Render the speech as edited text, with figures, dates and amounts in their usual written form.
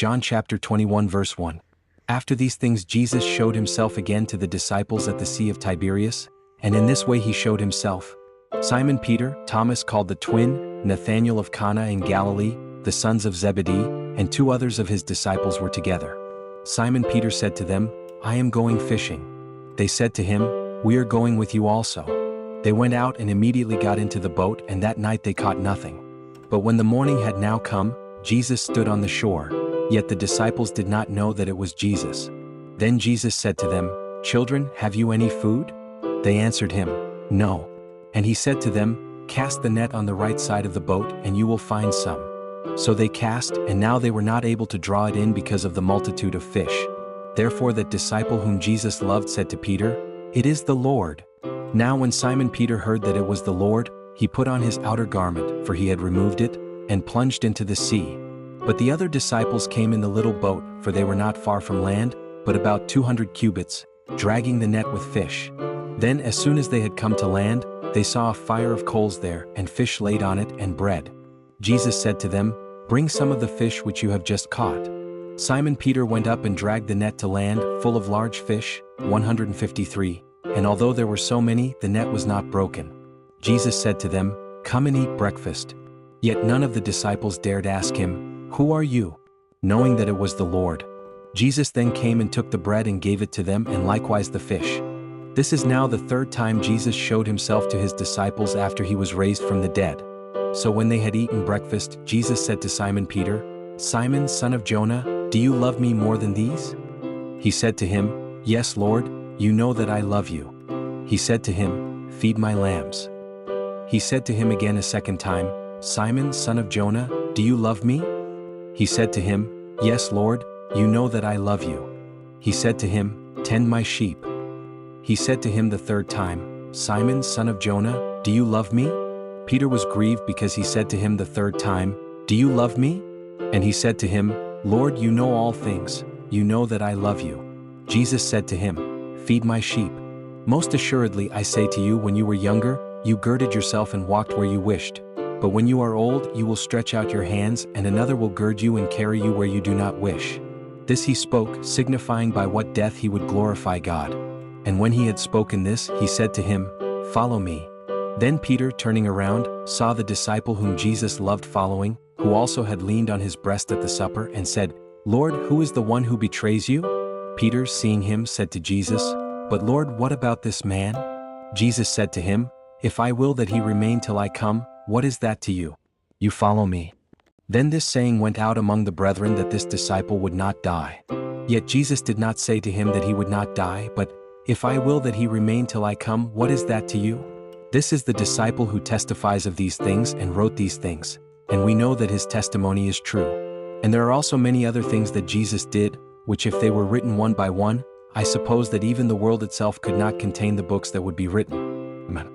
John chapter 21 verse 1. After these things Jesus showed himself again to the disciples at the Sea of Tiberias, and in this way he showed himself. Simon Peter, Thomas called the twin, Nathanael of Cana in Galilee, the sons of Zebedee, and 2 others of his disciples were together. Simon Peter said to them, I am going fishing. They said to him, We are going with you also. They went out and immediately got into the boat, and that night they caught nothing. But when the morning had now come, Jesus stood on the shore, yet the disciples did not know that it was Jesus. Then Jesus said to them, Children, have you any food? They answered him, No. And he said to them, Cast the net on the right side of the boat, and you will find some. So they cast, and now they were not able to draw it in because of the multitude of fish. Therefore that disciple whom Jesus loved said to Peter, It is the Lord. Now when Simon Peter heard that it was the Lord, he put on his outer garment, for he had removed it, and plunged into the sea. But the other disciples came in the little boat, for they were not far from land, but about 200 cubits, dragging the net with fish. Then as soon as they had come to land, they saw a fire of coals there, and fish laid on it, and bread. Jesus said to them, Bring some of the fish which you have just caught. Simon Peter went up and dragged the net to land, full of large fish, 153, and although there were so many, the net was not broken. Jesus said to them, Come and eat breakfast. Yet none of the disciples dared ask him, Who are you? Knowing that it was the Lord. Jesus then came and took the bread and gave it to them, and likewise the fish. This is now the 3rd time Jesus showed himself to his disciples after he was raised from the dead. So when they had eaten breakfast, Jesus said to Simon Peter, Simon, son of Jonah, do you love me more than these? He said to him, Yes, Lord, you know that I love you. He said to him, Feed my lambs. He said to him again a 2nd time, Simon, son of Jonah, do you love me? He said to him, Yes, Lord, you know that I love you. He said to him, Tend my sheep. He said to him the 3rd time, Simon, son of Jonah, do you love me? Peter was grieved because he said to him the 3rd time, Do you love me? And he said to him, Lord, you know all things, you know that I love you. Jesus said to him, Feed my sheep. Most assuredly I say to you, when you were younger, you girded yourself and walked where you wished. But when you are old, you will stretch out your hands, and another will gird you and carry you where you do not wish. This he spoke, signifying by what death he would glorify God. And when he had spoken this, he said to him, Follow me. Then Peter, turning around, saw the disciple whom Jesus loved following, who also had leaned on his breast at the supper, and said, Lord, who is the one who betrays you? Peter, seeing him, said to Jesus, But Lord, what about this man? Jesus said to him, If I will that he remain till I come, what is that to you? You follow me. Then this saying went out among the brethren that this disciple would not die. Yet Jesus did not say to him that he would not die, but, If I will that he remain till I come, what is that to you? This is the disciple who testifies of these things and wrote these things, and we know that his testimony is true. And there are also many other things that Jesus did, which if they were written one by one, I suppose that even the world itself could not contain the books that would be written. Amen.